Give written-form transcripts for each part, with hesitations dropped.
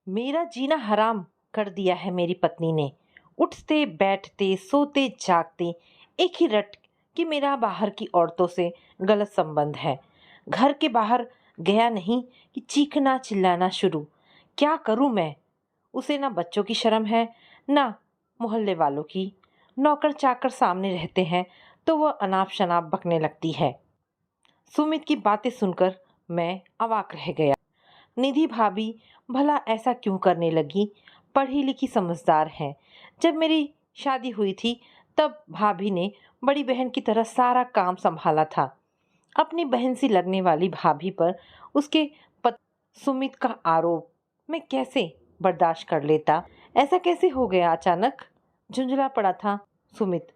मेरा जीना हराम कर दिया है मेरी पत्नी ने। उठते बैठते सोते जागते एक ही रट कि मेरा बाहर की औरतों से गलत संबंध है। घर के बाहर गया नहीं कि चीखना चिल्लाना शुरू। क्या करूं मैं? उसे ना बच्चों की शर्म है, ना मोहल्ले वालों की। नौकर चाकर सामने रहते हैं तो वह अनाप शनाप बकने लगती है। सुमित की बातें सुनकर मैं अवाक रह गया। निधि भाभी भला ऐसा क्यों करने लगी? पढ़ी लिखी समझदार है। जब मेरी शादी हुई थी तब भाभी ने बड़ी बहन की तरह सारा काम संभाला था। अपनी बहन सी लगने वाली भाभी पर उसके सुमित का आरोप मैं कैसे बर्दाश्त कर लेता? ऐसा कैसे हो गया अचानक? झुंझला पड़ा था सुमित।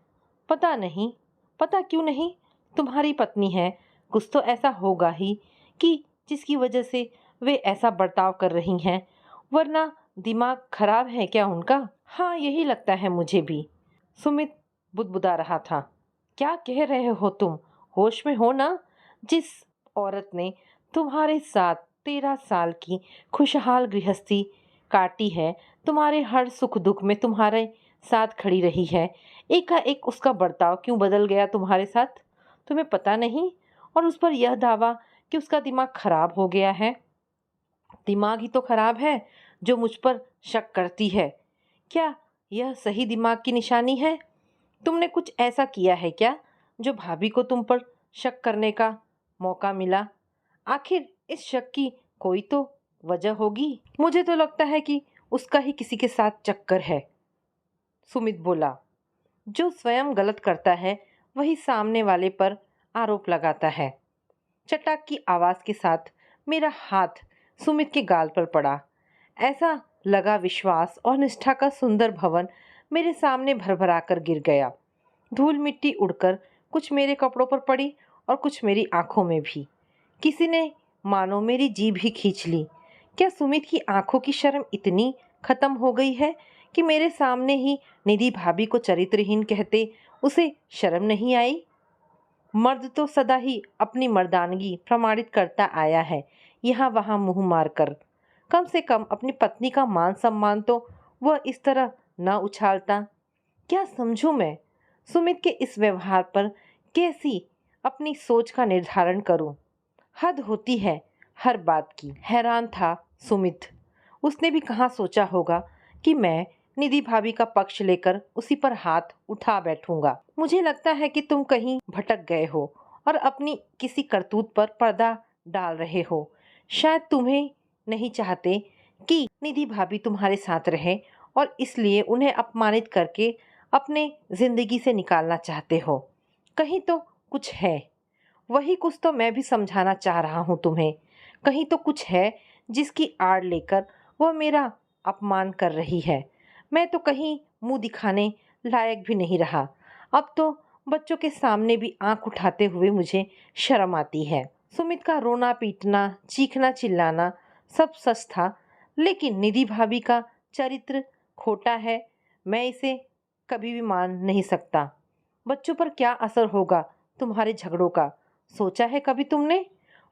पता नहीं, पता क्यों नहीं? तुम्हारी पत्नी है, कुछ तो ऐसा होगा ही कि जिसकी वजह से वे ऐसा बर्ताव कर रही हैं। वरना दिमाग खराब है क्या उनका? हाँ, यही लगता है मुझे भी। सुमित बुदबुदा रहा था। क्या कह रहे हो तुम? होश में हो ना? जिस औरत ने तुम्हारे साथ 13 साल की खुशहाल गृहस्थी काटी है, तुम्हारे हर सुख दुख में तुम्हारे साथ खड़ी रही है, एकाएक उसका बर्ताव क्यों बदल गया तुम्हारे साथ? तुम्हें पता नहीं? और उस पर यह दावा कि उसका दिमाग खराब हो गया है। दिमाग ही तो खराब है जो मुझ पर शक करती है। क्या यह सही दिमाग की निशानी है? तुमने कुछ ऐसा किया है क्या जो भाभी को तुम पर शक करने का मौका मिला? आखिर इस शक की कोई तो वजह होगी। मुझे तो लगता है कि उसका ही किसी के साथ चक्कर है। सुमित बोला। जो स्वयं गलत करता है वही सामने वाले पर आरोप लगाता है। चटाक की आवाज के साथ मेरा हाथ सुमित के गाल पर पड़ा। ऐसा लगा विश्वास और निष्ठा का सुंदर भवन मेरे सामने भरभरा कर गिर गया। धूल मिट्टी उड़कर कुछ मेरे कपड़ों पर पड़ी और कुछ मेरी आंखों में भी। किसी ने मानो मेरी जीभ ही खींच ली। क्या सुमित की आंखों की शर्म इतनी खत्म हो गई है कि मेरे सामने ही निधि भाभी को चरित्रहीन कहते उसे शर्म नहीं आई? मर्द तो सदा ही अपनी मर्दानगी प्रमाणित करता आया है, यहाँ वहाँ मुंह मारकर। कम से कम अपनी पत्नी का मान सम्मान तो वह इस तरह न उछालता। क्या समझूं मैं? सुमित के इस व्यवहार पर कैसी अपनी सोच का निर्धारण करूं? हद होती है हर बात की। हैरान था सुमित। उसने भी कहाँ सोचा होगा कि मैं निधि भाभी का पक्ष लेकर उसी पर हाथ उठा बैठूंगा। मुझे लगता है कि तुम कहीं भटक गए हो और अपनी किसी करतूत पर पर्दा डाल रहे हो। शायद तुम्हें नहीं चाहते कि निधि भाभी तुम्हारे साथ रहे और इसलिए उन्हें अपमानित करके अपने जिंदगी से निकालना चाहते हो। कहीं तो कुछ है। वही कुछ तो मैं भी समझाना चाह रहा हूँ तुम्हें। कहीं तो कुछ है जिसकी आड़ लेकर वह मेरा अपमान कर रही है। मैं तो कहीं मुंह दिखाने लायक भी नहीं रहा। अब तो बच्चों के सामने भी आंख उठाते हुए मुझे शर्म आती है। सुमित का रोना पीटना, चीखना चिल्लाना सब सच था, लेकिन निधि भाभी का चरित्र खोटा है। मैं इसे कभी भी मान नहीं सकता। बच्चों पर क्या असर होगा तुम्हारे झगड़ों का, सोचा है कभी तुमने?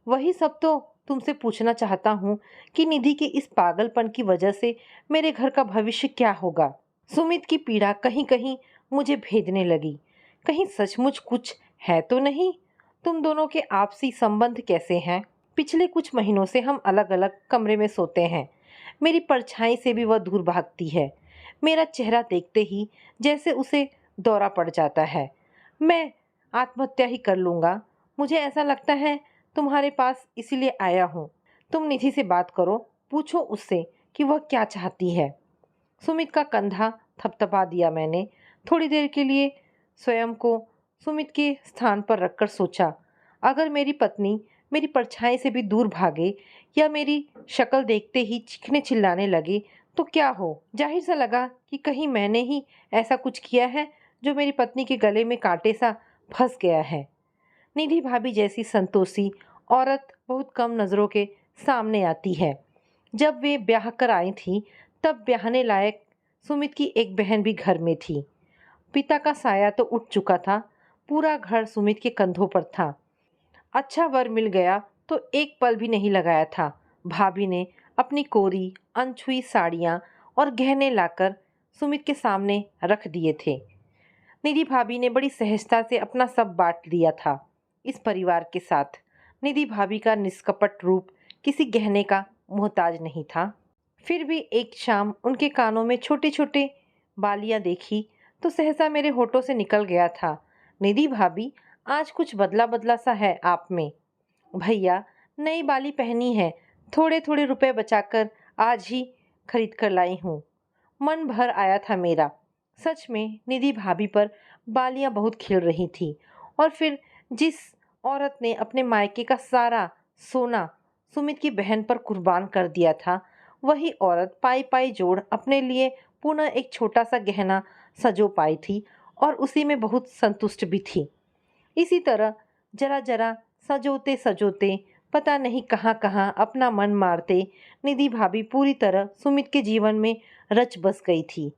वही सब तो तुमसे पूछना चाहता हूँ कि निधि के इस पागलपन की वजह से मेरे घर का भविष्य क्या होगा? सुमित की पीड़ा कहीं कहीं मुझे भेदने लगी। कहीं सचमुच कुछ है तो नहीं? तुम दोनों के आपसी संबंध कैसे हैं? पिछले कुछ महीनों से हम अलग अलग कमरे में सोते हैं। मेरी परछाई से भी वह दूर भागती है। मेरा चेहरा देखते ही जैसे उसे दौरा पड़ जाता है। मैं आत्महत्या ही कर लूँगा। मुझे ऐसा लगता है तुम्हारे पास इसीलिए आया हूँ। तुम निधि से बात करो, पूछो उससे कि वह क्या चाहती है। सुमित का कंधा थपथपा दिया मैंने। थोड़ी देर के लिए स्वयं को सुमित के स्थान पर रखकर सोचा, अगर मेरी पत्नी मेरी परछाई से भी दूर भागे या मेरी शक्ल देखते ही चीखने चिल्लाने लगे तो क्या हो? जाहिर सा लगा कि कहीं मैंने ही ऐसा कुछ किया है जो मेरी पत्नी के गले में कांटे सा फंस गया है। निधि भाभी जैसी संतोषी औरत बहुत कम नज़रों के सामने आती है। जब वे ब्याह कर आई थी तब ब्याहने लायक सुमित की एक बहन भी घर में थी। पिता का साया तो उठ चुका था। पूरा घर सुमित के कंधों पर था। अच्छा वर मिल गया तो एक पल भी नहीं लगाया था भाभी ने अपनी कोरी अनछुई साड़ियाँ और गहने लाकर सुमित के सामने रख दिए थे। निधि भाभी ने बड़ी सहजता से अपना सब बांट दिया था इस परिवार के साथ। निधि भाभी का निष्कपट रूप किसी गहने का मोहताज नहीं था। फिर भी एक शाम उनके कानों में छोटे छोटे बालियां देखी तो सहसा मेरे होठों से निकल गया था, निधि भाभी आज कुछ बदला बदला सा है आप में। भैया नई बाली पहनी है, थोड़े थोड़े रुपए बचाकर आज ही खरीद कर लाई हूँ। मन भर आया था मेरा। सच में निधि भाभी पर बालियां बहुत खिल रही थी। और फिर जिस औरत ने अपने मायके का सारा सोना सुमित की बहन पर कुर्बान कर दिया था, वही औरत पाई पाई जोड़ अपने लिए पुनः एक छोटा सा गहना सजो पाई थी और उसी में बहुत संतुष्ट भी थी। इसी तरह जरा जरा सजोते सजोते पता नहीं कहाँ कहाँ अपना मन मारते निधि भाभी पूरी तरह सुमित के जीवन में रच बस गई थी।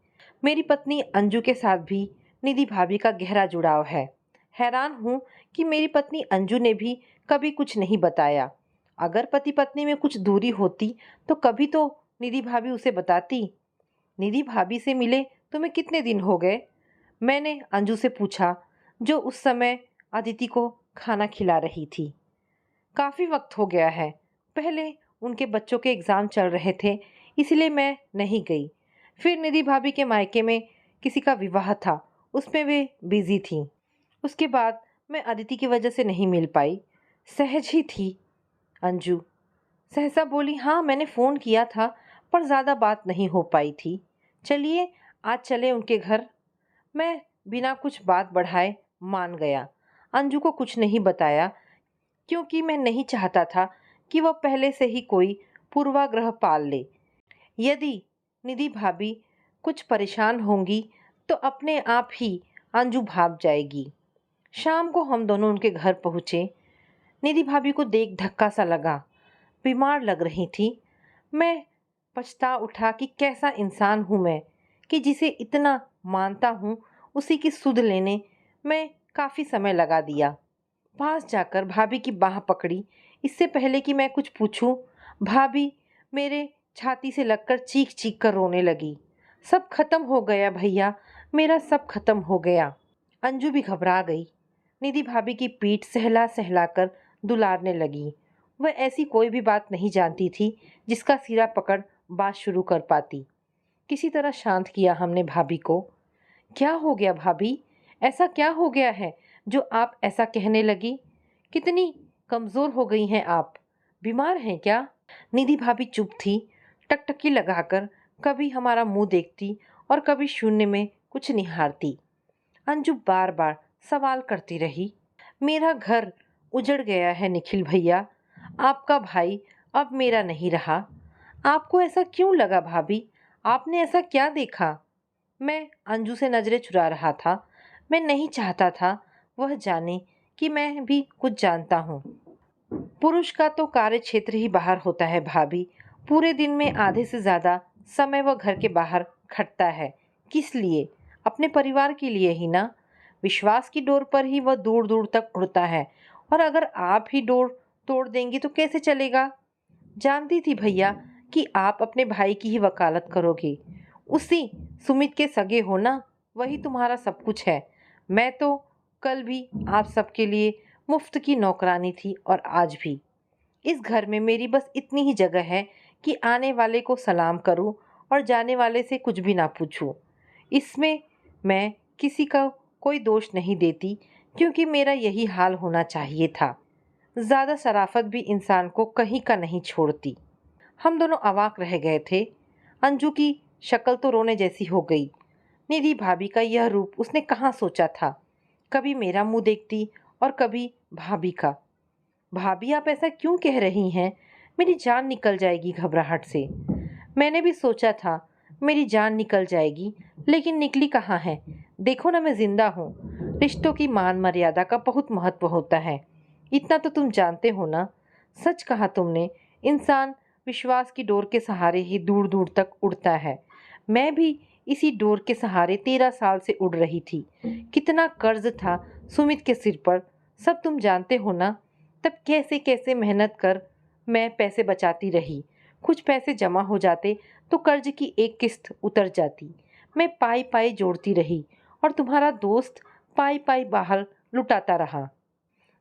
मेरी पत्नी अंजू के साथ भी निधि भाभी का गहरा जुड़ाव है। हैरान हूँ कि मेरी पत्नी अंजू ने भी कभी कुछ नहीं बताया। अगर पति पत्नी में कुछ दूरी होती तो कभी तो निधि भाभी उसे बताती। निधि भाभी से मिले तुम्हें कितने दिन हो गए? मैंने अंजू से पूछा, जो उस समय अदिति को खाना खिला रही थी। काफ़ी वक्त हो गया है, पहले उनके बच्चों के एग्ज़ाम चल रहे थे इसलिए मैं नहीं गई। फिर निधि भाभी के मायके में किसी का विवाह था, उसमें वे बिजी थी। उसके बाद मैं अदिति की वजह से नहीं मिल पाई। सहज ही थी। अंजू सहसा बोली, हाँ मैंने फ़ोन किया था पर ज़्यादा बात नहीं हो पाई थी। चलिए आज चले उनके घर। मैं बिना कुछ बात बढ़ाए मान गया। अंजू को कुछ नहीं बताया क्योंकि मैं नहीं चाहता था कि वह पहले से ही कोई पूर्वाग्रह पाल ले। यदि निधि भाभी कुछ परेशान होंगी तो अपने आप ही अंजू भाग जाएगी। शाम को हम दोनों उनके घर पहुँचे। निधि भाभी को देख धक्का सा लगा, बीमार लग रही थी। मैं पछता उठा कि कैसा इंसान हूँ मैं कि जिसे इतना मानता हूँ उसी की सुध लेने में काफ़ी समय लगा दिया। पास जाकर भाभी की बाह पकड़ी। इससे पहले कि मैं कुछ पूछूं, भाभी मेरे छाती से लगकर चीख चीख कर रोने लगी। सब खत्म हो गया भैया, मेरा सब खत्म हो गया। अंजू भी घबरा गई। निधि भाभी की पीठ सहला सहला कर दुलारने लगी। वह ऐसी कोई भी बात नहीं जानती थी जिसका सिरा पकड़ बात शुरू कर पाती। किसी तरह शांत किया हमने भाभी को। क्या हो गया भाभी? ऐसा क्या हो गया है जो आप ऐसा कहने लगी? कितनी कमज़ोर हो गई हैं आप? बीमार हैं क्या? निधि भाभी चुप थी, टकटकी लगाकर कभी हमारा मुंह देखती और कभी शून्य में कुछ निहारती। अंजू बार बार सवाल करती रही। मेरा घर उजड़ गया है निखिल भैया, आपका भाई अब मेरा नहीं रहा। आपको ऐसा क्यों लगा भाभी? आपने ऐसा क्या देखा? मैं अंजू से नज़रें चुरा रहा था। मैं नहीं चाहता था वह जाने कि मैं भी कुछ जानता हूँ। पुरुष का तो कार्य क्षेत्र ही बाहर होता है भाभी। पूरे दिन में आधे से ज़्यादा समय वह घर के बाहर खटता है। किस लिए? अपने परिवार के लिए ही ना। विश्वास की डोर पर ही वह दूर दूर तक उड़ता है और अगर आप ही डोर तोड़ देंगी तो कैसे चलेगा? जानती थी भैया कि आप अपने भाई की ही वकालत करोगे। उसी सुमित के सगे हो ना, वही तुम्हारा सब कुछ है। मैं तो कल भी आप सबके लिए मुफ्त की नौकरानी थी और आज भी। इस घर में मेरी बस इतनी ही जगह है कि आने वाले को सलाम करूं और जाने वाले से कुछ भी ना पूछूं। इसमें मैं किसी का कोई दोष नहीं देती क्योंकि मेरा यही हाल होना चाहिए था। ज़्यादा शराफत भी इंसान को कहीं का नहीं छोड़ती। हम दोनों अवाक रह गए थे। अंजू की शक्ल तो रोने जैसी हो गई। निधि भाभी का यह रूप उसने कहाँ सोचा था। कभी मेरा मुंह देखती और कभी भाभी का। भाभी आप ऐसा क्यों कह रही हैं? मेरी जान निकल जाएगी घबराहट से। मैंने भी सोचा था मेरी जान निकल जाएगी, लेकिन निकली कहाँ है। देखो ना मैं जिंदा हूँ। रिश्तों की मान मर्यादा का बहुत महत्व होता है, इतना तो तुम जानते हो ना। सच कहा तुमने, इंसान विश्वास की डोर के सहारे ही दूर दूर तक उड़ता है। मैं भी इसी डोर के सहारे 13 साल से उड़ रही थी। कितना कर्ज था सुमित के सिर पर, सब तुम जानते हो ना। तब कैसे कैसे मेहनत कर मैं पैसे बचाती रही। कुछ पैसे जमा हो जाते तो कर्ज की एक किस्त उतर जाती। मैं पाई पाई जोड़ती रही और तुम्हारा दोस्त पाई पाई बाहर लुटाता रहा।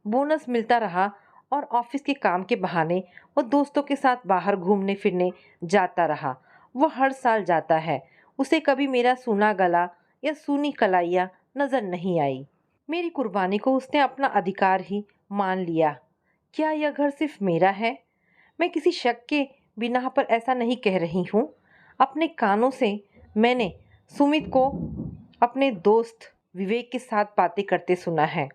बोनस मिलता रहा और ऑफिस के काम के बहाने वो दोस्तों के साथ बाहर घूमने फिरने जाता रहा। वो हर साल जाता है। उसे कभी मेरा सूना गला या सूनी कलाइयाँ नजर नहीं आई। मेरी कुर्बानी को उसने अपना अधिकार ही मान लिया। क्या यह घर सिर्फ मेरा है? मैं किसी शक के बिना पर ऐसा नहीं कह रही हूँ। अपने कानों से मैंने सुमित को अपने दोस्त विवेक के साथ बातें करते सुना है।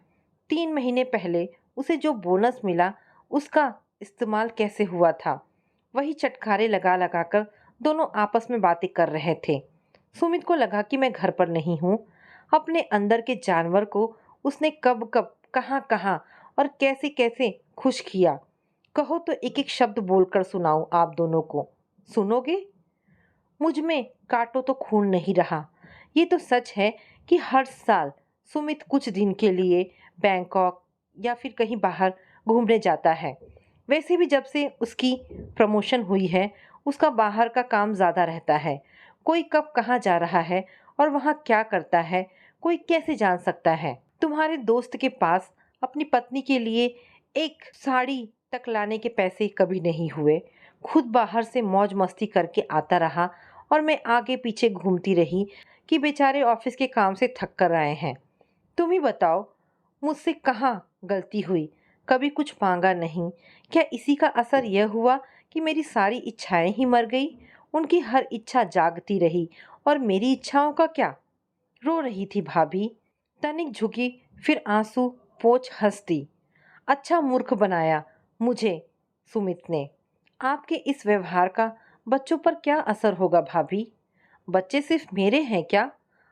3 महीने पहले उसे जो बोनस मिला उसका इस्तेमाल कैसे हुआ था, वही चटखारे लगा लगा कर दोनों आपस में बातें कर रहे थे। सुमित को लगा कि मैं घर पर नहीं हूँ। अपने अंदर के जानवर को उसने कब कब कहाँ कहाँ और कैसे कैसे खुश किया। कहो तो एक एक शब्द बोलकर सुनाऊं आप दोनों को, सुनोगे? मुझ में काटो तो खून नहीं रहा। ये तो सच है कि हर साल सुमित कुछ दिन के लिए बैंकॉक या फिर कहीं बाहर घूमने जाता है। वैसे भी जब से उसकी प्रमोशन हुई है उसका बाहर का काम ज़्यादा रहता है। कोई कब कहाँ जा रहा है और वहाँ क्या करता है कोई कैसे जान सकता है? तुम्हारे दोस्त के पास अपनी पत्नी के लिए एक साड़ी तक लाने के पैसे कभी नहीं हुए। खुद बाहर से मौज मस्ती करके आता रहा और मैं आगे पीछे घूमती रही कि बेचारे ऑफिस के काम से थक कर आए हैं। तुम ही बताओ मुझसे कहाँ गलती हुई? कभी कुछ मांगा नहीं। क्या इसी का असर यह हुआ कि मेरी सारी इच्छाएं ही मर गई? उनकी हर इच्छा जागती रही और मेरी इच्छाओं का क्या? रो रही थी भाभी। तनिक झुकी फिर आंसू पोंछ हंसती। अच्छा मूर्ख बनाया मुझे सुमित ने। आपके इस व्यवहार का बच्चों पर क्या असर होगा भाभी? बच्चे सिर्फ मेरे हैं क्या?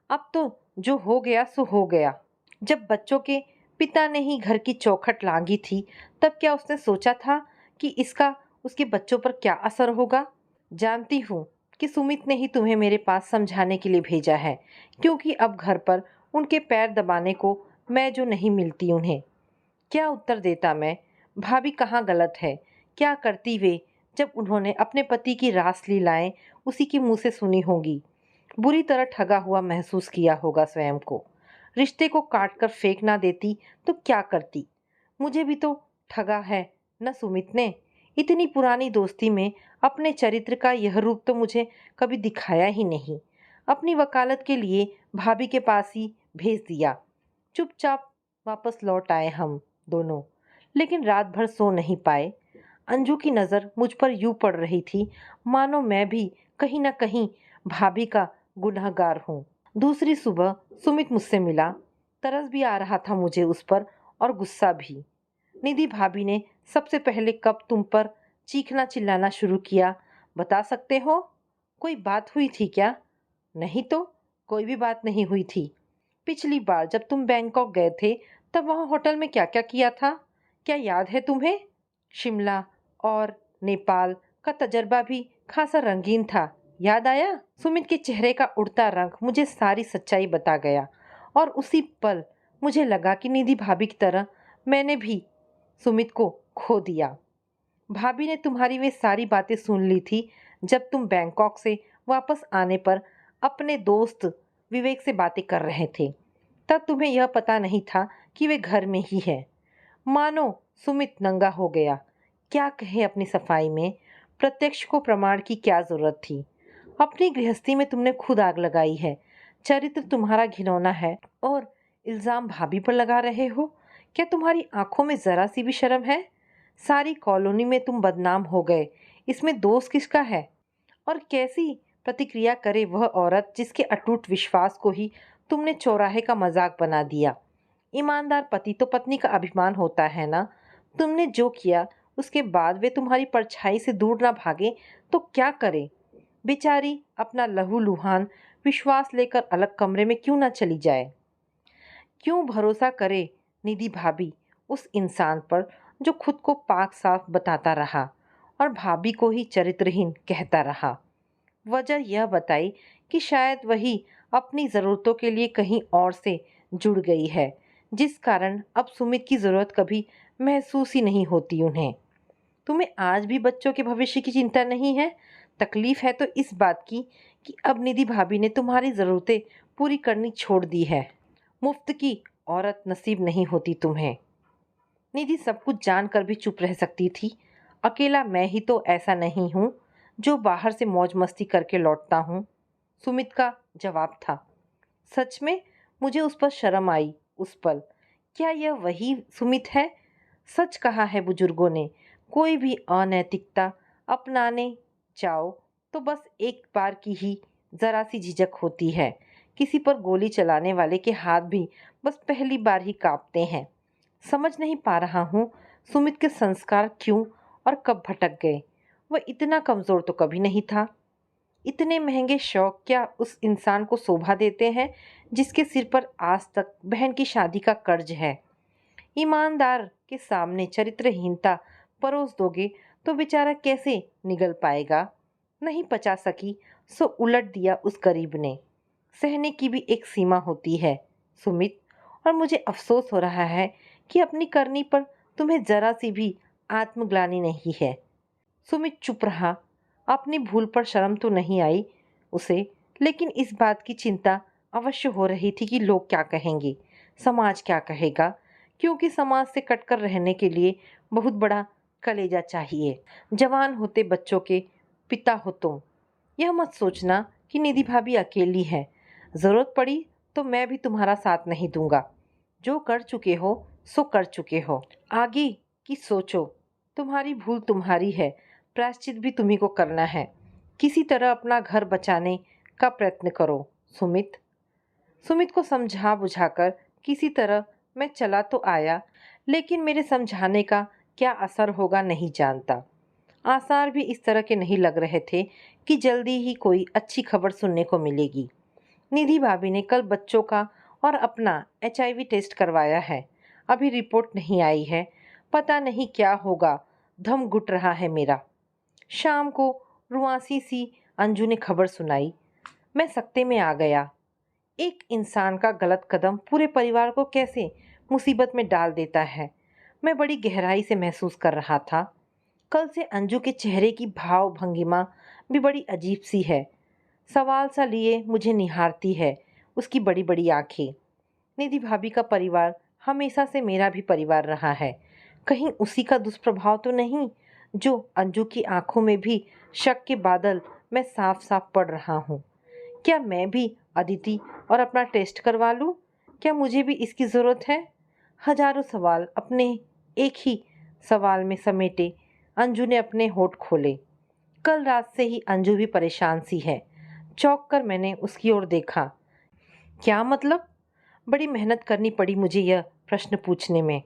अब तो जो हो गया सो हो गया। जब बच्चों के पिता ने ही घर की चौखट लांघी थी तब क्या उसने सोचा था कि इसका उसके बच्चों पर क्या असर होगा? जानती हूँ कि सुमित ने ही तुम्हें मेरे पास समझाने के लिए भेजा है, क्योंकि अब घर पर उनके पैर दबाने को मैं जो नहीं मिलती उन्हें। क्या उत्तर देता मैं? भाभी कहाँ गलत है? क्या करती वे जब उन्होंने अपने पति की रास लीलाएं उसी के मुंह से सुनी होंगी? बुरी तरह ठगा हुआ महसूस किया होगा स्वयं को। रिश्ते को काट कर फेंक ना देती तो क्या करती? मुझे भी तो ठगा है न सुमित ने। इतनी पुरानी दोस्ती में अपने चरित्र का यह रूप तो मुझे कभी दिखाया ही नहीं। अपनी वकालत के लिए भाभी के पास ही भेज दिया। चुपचाप वापस लौट आए हम दोनों, लेकिन रात भर सो नहीं पाए। अंजू की नज़र मुझ पर यूं पड़ रही थी मानो मैं भी कहीं ना कहीं भाभी का गुनहगार हूँ। दूसरी सुबह सुमित मुझसे मिला। तरस भी आ रहा था मुझे उस पर और गुस्सा भी। निधि भाभी ने सबसे पहले कब तुम पर चीखना चिल्लाना शुरू किया, बता सकते हो? कोई बात हुई थी क्या? नहीं तो कोई भी बात नहीं हुई थी। पिछली बार जब तुम बैंकॉक गए थे तब वहाँ होटल में क्या क्या किया था, क्या याद है तुम्हें? शिमला और नेपाल का तजर्बा भी खासा रंगीन था, याद आया? सुमित के चेहरे का उड़ता रंग मुझे सारी सच्चाई बता गया और उसी पल मुझे लगा कि निधि भाभी की तरह मैंने भी सुमित को खो दिया। भाभी ने तुम्हारी वे सारी बातें सुन ली थी जब तुम बैंकॉक से वापस आने पर अपने दोस्त विवेक से बातें कर रहे थे। तब तुम्हें यह पता नहीं था कि वे घर में ही है। मानो सुमित नंगा हो गया। क्या कहे अपनी सफाई में? प्रत्यक्ष को प्रमाण की क्या जरूरत थी? अपनी गृहस्थी में तुमने खुद आग लगाई है। चरित्र तुम्हारा घिनौना है और इल्जाम भाभी पर लगा रहे हो। क्या तुम्हारी आंखों में जरा सी भी शर्म है? सारी कॉलोनी में तुम बदनाम हो गए, इसमें दोष किसका है? और कैसी प्रतिक्रिया करे वह औरत जिसके अटूट विश्वास को ही तुमने चौराहे का मजाक बना दिया। ईमानदार पति तो पत्नी का अभिमान होता है ना। तुमने जो किया उसके बाद वे तुम्हारी परछाई से दूर ना भागे तो क्या करे? बेचारी अपना लहू लुहान विश्वास लेकर अलग कमरे में क्यों ना चली जाए? क्यों भरोसा करे निधि भाभी उस इंसान पर जो खुद को पाक साफ बताता रहा और भाभी को ही चरित्रहीन कहता रहा? वजह यह बताई कि शायद वही अपनी ज़रूरतों के लिए कहीं और से जुड़ गई है, जिस कारण अब सुमित की ज़रूरत कभी महसूस ही नहीं होती उन्हें। तुम्हें आज भी बच्चों के भविष्य की चिंता नहीं है? तकलीफ है तो इस बात की कि अब निधि भाभी ने तुम्हारी ज़रूरतें पूरी करनी छोड़ दी है। मुफ्त की औरत नसीब नहीं होती तुम्हें। निधि सब कुछ जानकर भी चुप रह सकती थी। अकेला मैं ही तो ऐसा नहीं हूँ जो बाहर से मौज मस्ती करके लौटता हूँ। सुमित का जवाब था। सच में मुझे उस पर शर्म आई। उस पल क्या यह वही सुमित है? सच कहा है बुजुर्गों ने, कोई भी अनैतिकता अपनाने जाओ तो बस एक बार की ही जरा सी झिझक होती है। किसी पर गोली चलाने वाले के हाथ भी बस पहली बार ही कांपते हैं। समझ नहीं पा रहा हूँ सुमित के संस्कार क्यों और कब भटक गए। वह इतना कमजोर तो कभी नहीं था। इतने महंगे शौक क्या उस इंसान को शोभा देते हैं जिसके सिर पर आज तक बहन की शादी का कर्ज है। ईमानदार के सामने चरित्रहीनता परोस दोगे तो बेचारा कैसे निगल पाएगा। नहीं पचा सकी सो उलट दिया उस गरीब ने। सहने की भी एक सीमा होती है सुमित, और मुझे अफसोस हो रहा है कि अपनी करनी पर तुम्हें जरा सी भी आत्मग्लानि नहीं है। सुमित चुप रहा। अपनी भूल पर शर्म तो नहीं आई उसे, लेकिन इस बात की चिंता अवश्य हो रही थी कि लोग क्या कहेंगे, समाज क्या कहेगा, क्योंकि समाज से कटकर रहने के लिए बहुत बड़ा कलेजा चाहिए। जवान होते बच्चों के पिता हो तुम। यह मत सोचना कि निधि भाभी अकेली है। जरूरत पड़ी तो मैं भी तुम्हारा साथ नहीं दूंगा। जो कर चुके हो सो कर चुके हो, आगे की सोचो। तुम्हारी भूल तुम्हारी है, प्रायश्चित भी तुम्ही को करना है। किसी तरह अपना घर बचाने का प्रयत्न करो सुमित। सुमित को समझा बुझाकर किसी तरह मैं चला तो आया, लेकिन मेरे समझाने का क्या असर होगा नहीं जानता। आसार भी इस तरह के नहीं लग रहे थे कि जल्दी ही कोई अच्छी खबर सुनने को मिलेगी। निधि भाभी ने कल बच्चों का और अपना HIV टेस्ट करवाया है। अभी रिपोर्ट नहीं आई है। पता नहीं क्या होगा। दम घुट रहा है मेरा। शाम को रुआसी सी अंजू ने खबर सुनाई। मैं सकते में आ गया। एक इंसान का गलत कदम पूरे परिवार को कैसे मुसीबत में डाल देता है, मैं बड़ी गहराई से महसूस कर रहा था। कल से अंजू के चेहरे की भाव भंगिमा भी बड़ी अजीब सी है। सवाल सा लिए मुझे निहारती है उसकी बड़ी बड़ी आंखें। निधि भाभी का परिवार हमेशा से मेरा भी परिवार रहा है। कहीं उसी का दुष्प्रभाव तो नहीं जो अंजू की आंखों में भी शक के बादल मैं साफ साफ पढ़ रहा हूँ। क्या मैं भी अदिति और अपना टेस्ट करवा लूँ? क्या मुझे भी इसकी ज़रूरत है? हजारों सवाल अपने एक ही सवाल में समेटे अंजू ने अपने होठ खोले। कल रात से ही अंजू भी परेशान सी है। चौंक कर मैंने उसकी ओर देखा। क्या मतलब? बड़ी मेहनत करनी पड़ी मुझे यह प्रश्न पूछने में।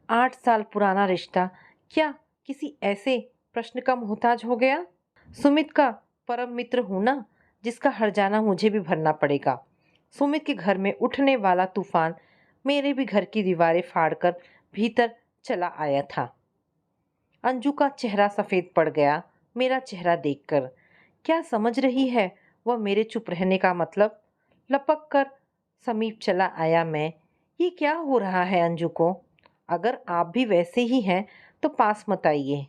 8 साल पुराना रिश्ता क्या किसी ऐसे प्रश्न का मोहताज हो गया? सुमित का परम मित्र हूं ना, जिसका हर्जाना मुझे भी भरना पड़ेगा। सुमित के घर में उठने वाला तूफान मेरे भी घर की दीवारें फाड़कर भीतर चला आया था। अंजू का चेहरा सफेद पड़ गया मेरा चेहरा देखकर। क्या समझ रही है वह मेरे चुप रहने का मतलब? लपक कर समीप चला आया मैं। ये क्या हो रहा है अंजू को? अगर आप भी वैसे ही हैं तो पास मत आइए।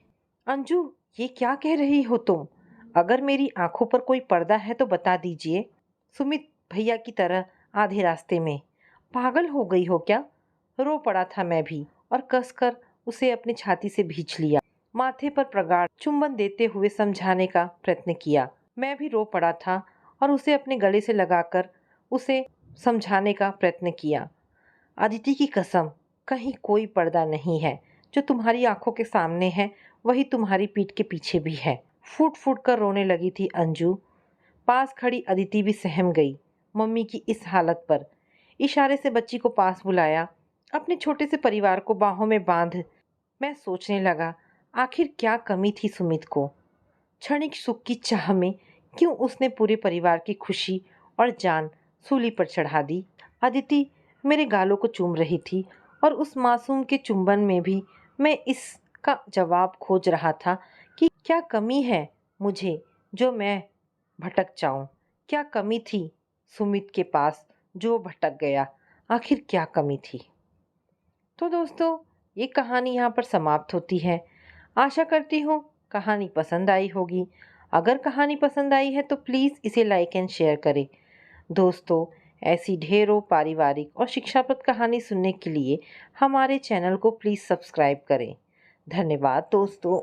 अंजू, ये क्या कह रही हो तुम? अगर मेरी आंखों पर कोई पर्दा है तो बता दीजिए। सुमित भैया की तरह आधे रास्ते में। पागल हो गई हो क्या? रो पड़ा था मैं भी और कसकर उसे अपनी छाती से भींच लिया। माथे पर प्रगाढ़ चुंबन देते हुए समझाने का प्रयत्न किया। मैं भी रो पड़ा था और उसे अपने गले से लगाकर उसे समझाने का प्रयत्न किया। अदिति की कसम, कहीं कोई पर्दा नहीं है। जो तुम्हारी आंखों के सामने है वही तुम्हारी पीठ के पीछे भी है। फूट फूट कर रोने लगी थी अंजू। पास खड़ी अदिति भी सहम गई मम्मी की इस हालत पर। इशारे से बच्ची को पास बुलाया। अपने छोटे से परिवार को बाहों में बांध मैं सोचने लगा, आखिर क्या कमी थी सुमित को? क्षणिक सुख की चाह में क्यों उसने पूरे परिवार की खुशी और जान सूली पर चढ़ा दी? अदिति मेरे गालों को चूम रही थी और उस मासूम के चुंबन में भी मैं इसका जवाब खोज रहा था कि क्या कमी है मुझे जो मैं भटक जाऊं? क्या कमी थी सुमित के पास जो भटक गया? आखिर क्या कमी थी? तो दोस्तों, ये कहानी यहाँ पर समाप्त होती है। आशा करती हूँ कहानी पसंद आई होगी। अगर कहानी पसंद आई है तो प्लीज़ इसे लाइक एंड शेयर करें। दोस्तों, ऐसी ढेरों पारिवारिक और शिक्षाप्रद कहानी सुनने के लिए हमारे चैनल को प्लीज़ सब्सक्राइब करें। धन्यवाद दोस्तों।